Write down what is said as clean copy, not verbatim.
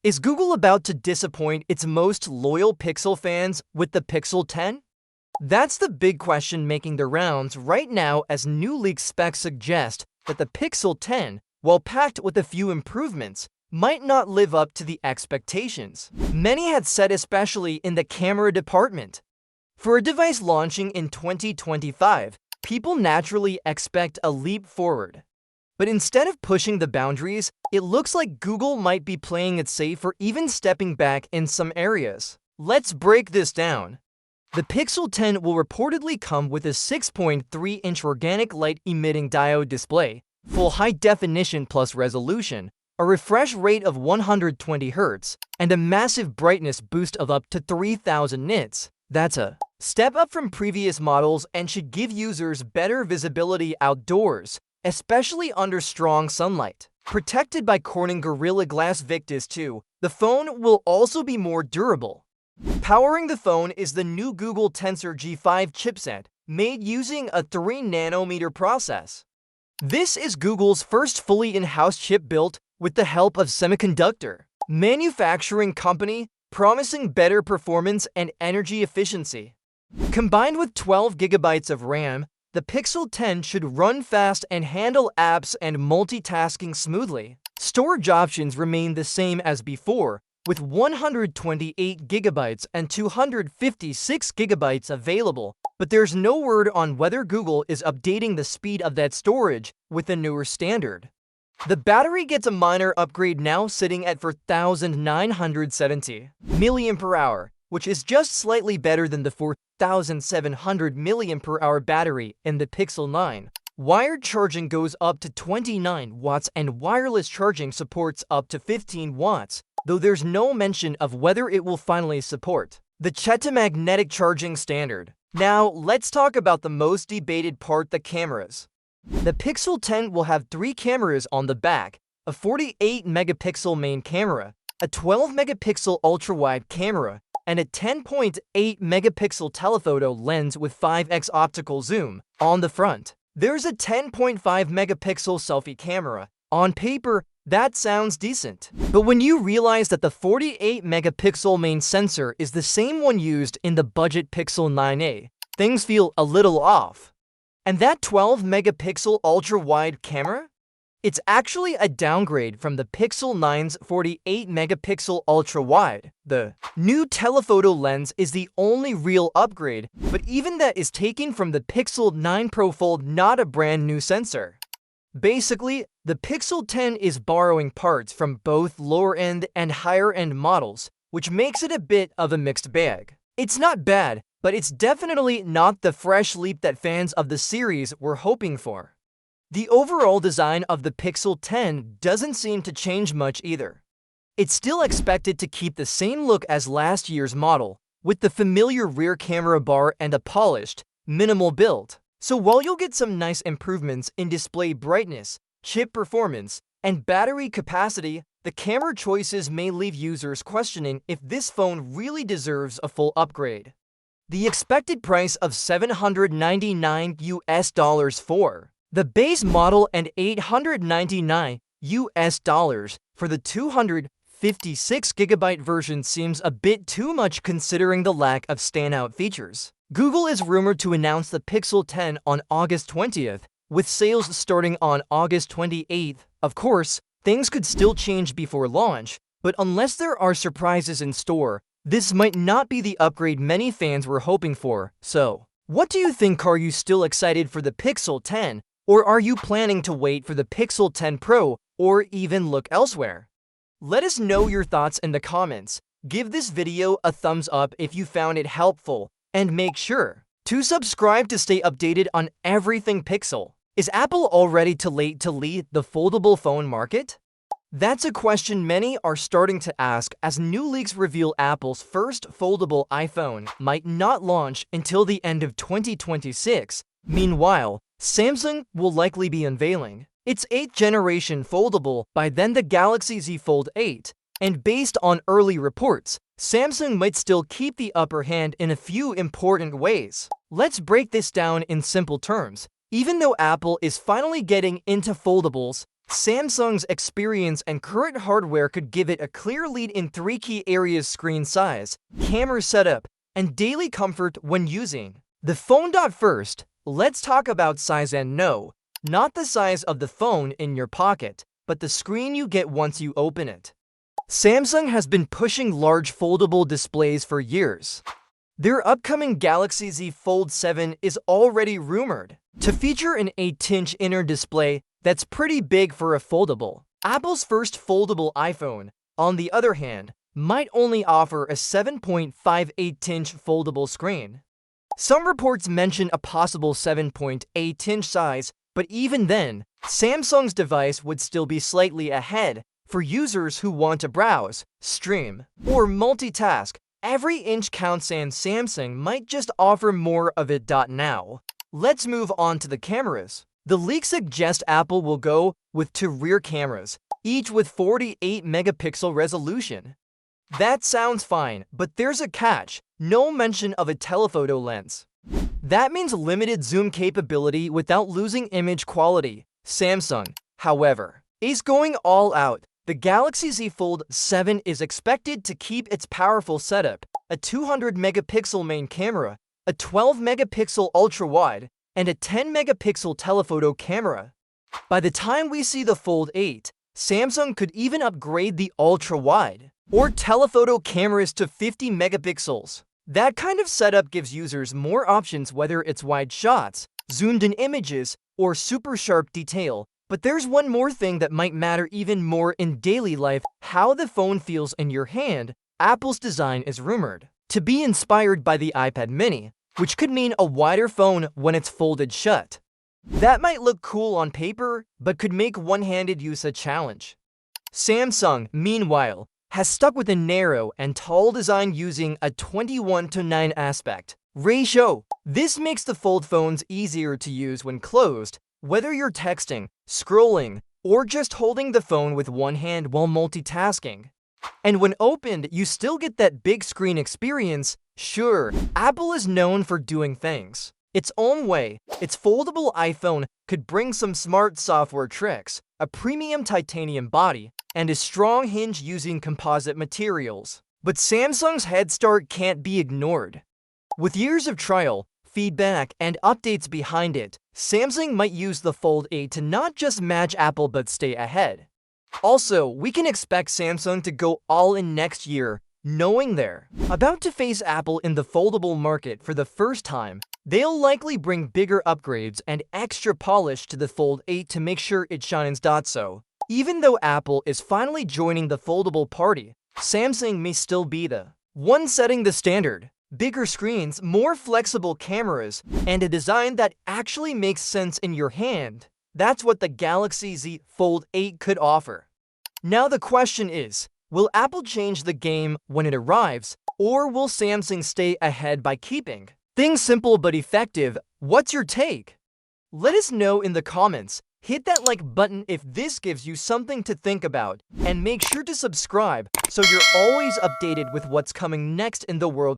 Is Google about to disappoint its most loyal Pixel fans with the Pixel 10? That's the big question making the rounds right now, as new leak specs suggest that the Pixel 10, while packed with a few improvements, might not live up to the expectations many had set, especially in the camera department. For a device launching in 2025, people naturally expect a leap forward. But instead of pushing the boundaries, it looks like Google might be playing it safe or even stepping back in some areas. Let's break this down. The Pixel 10 will reportedly come with a 6.3-inch organic light-emitting diode display, full high-definition plus resolution, a refresh rate of 120 Hz, and a massive brightness boost of up to 3000 nits. That's a step up from previous models and should give users better visibility outdoors, especially under strong sunlight. Protected by Corning Gorilla Glass Victus 2, the phone will also be more durable. Powering the phone is the new Google Tensor G5 chipset, made using a 3nm process. This is Google's first fully in-house chip built with the help of semiconductor manufacturing company, promising better performance and energy efficiency. Combined with 12 GB of RAM, the Pixel 10 should run fast and handle apps and multitasking smoothly. Storage options remain the same as before, with 128 GB and 256 GB available, but there's no word on whether Google is updating the speed of that storage with a newer standard. The battery gets a minor upgrade, now sitting at 4,970 mAh, which is just slightly better than the 4,700 mAh battery in the Pixel 9. Wired charging goes up to 29 watts and wireless charging supports up to 15 watts, though there's no mention of whether it will finally support the Qeta magnetic charging standard. Now, let's talk about the most debated part, the cameras. The Pixel 10 will have 3 cameras on the back: a 48-megapixel main camera, a 12-megapixel ultra-wide camera, and a 10.8-megapixel telephoto lens with 5x optical zoom on the front. There's a 10.5-megapixel selfie camera. On paper, that sounds decent. But when you realize that the 48-megapixel main sensor is the same one used in the budget Pixel 9a, things feel a little off. And that 12-megapixel ultra-wide camera? It's actually a downgrade from the Pixel 9's 48-megapixel ultra-wide. The new telephoto lens is the only real upgrade, but even that is taken from the Pixel 9 Pro Fold, not a brand new sensor. Basically, the Pixel 10 is borrowing parts from both lower-end and higher-end models, which makes it a bit of a mixed bag. It's not bad, but it's definitely not the fresh leap that fans of the series were hoping for. The overall design of the Pixel 10 doesn't seem to change much either. It's still expected to keep the same look as last year's model, with the familiar rear camera bar and a polished, minimal build. So while you'll get some nice improvements in display brightness, chip performance, and battery capacity, the camera choices may leave users questioning if this phone really deserves a full upgrade. The expected price of $799 for the base model and $899 for the 256GB version seems a bit too much considering the lack of standout features. Google is rumored to announce the Pixel 10 on August 20th, with sales starting on August 28th. Of course, things could still change before launch, but unless there are surprises in store, this might not be the upgrade many fans were hoping for. So, what do you think? Are you still excited for the Pixel 10? Or are you planning to wait for the Pixel 10 Pro or even look elsewhere? Let us know your thoughts in the comments. Give this video a thumbs up if you found it helpful, and make sure to subscribe to stay updated on everything Pixel. Is Apple already too late to lead the foldable phone market? That's a question many are starting to ask, as new leaks reveal Apple's first foldable iPhone might not launch until the end of 2026. Meanwhile, Samsung will likely be unveiling its 8th generation foldable by then, the Galaxy Z Fold 8, and based on early reports, Samsung might still keep the upper hand in a few important ways. Let's break this down in simple terms. Even though Apple is finally getting into foldables, Samsung's experience and current hardware could give it a clear lead in three key areas: screen size, camera setup, and daily comfort when using the phone. First, let's talk about size, and no, not the size of the phone in your pocket, but the screen you get once you open it. Samsung has been pushing large foldable displays for years. Their upcoming Galaxy Z Fold 7 is already rumored to feature an 8-inch inner display that's pretty big for a foldable. Apple's first foldable iPhone, on the other hand, might only offer a 7.58-inch foldable screen. Some reports mention a possible 7.8-inch size, but even then, Samsung's device would still be slightly ahead for users who want to browse, stream, or multitask. Every inch counts, and Samsung might just offer more of it. Now, let's move on to the cameras. The leaks suggest Apple will go with two rear cameras, each with 48 megapixel resolution. That sounds fine, but there's a catch: no mention of a telephoto lens. That means limited zoom capability without losing image quality. Samsung, however, is going all out. The Galaxy Z Fold 7 is expected to keep its powerful setup: a 200 megapixel main camera, a 12 megapixel ultra-wide, and a 10 megapixel telephoto camera. By the time we see the Fold 8, Samsung could even upgrade the ultra-wide or telephoto cameras to 50 megapixels. That kind of setup gives users more options, whether it's wide shots, zoomed-in images, or super sharp detail. But there's one more thing that might matter even more in daily life: how the phone feels in your hand. Apple's design is rumored to be inspired by the iPad mini, which could mean a wider phone when it's folded shut. That might look cool on paper, but could make one-handed use a challenge. Samsung, meanwhile, has stuck with a narrow and tall design using a 21:9 aspect ratio. This makes the Fold phones easier to use when closed, whether you're texting, scrolling, or just holding the phone with one hand while multitasking. And when opened, you still get that big screen experience. Sure, Apple is known for doing things its own way. Its foldable iPhone could bring some smart software tricks, a premium titanium body, and a strong hinge using composite materials. But Samsung's head start can't be ignored. With years of trial, feedback, and updates behind it, Samsung might use the Fold 8 to not just match Apple but stay ahead. Also, we can expect Samsung to go all in next year, knowing they're about to face Apple in the foldable market for the first time. They'll likely bring bigger upgrades and extra polish to the Fold 8 to make sure it shines. So, even though Apple is finally joining the foldable party, Samsung may still be the one setting the standard. Bigger screens, more flexible cameras, and a design that actually makes sense in your hand. That's what the Galaxy Z Fold 8 could offer. Now the question is, will Apple change the game when it arrives, or will Samsung stay ahead by keeping things simple but effective? What's your take? Let us know in the comments. Hit that like button if this gives you something to think about, and make sure to subscribe so you're always updated with what's coming next in the world.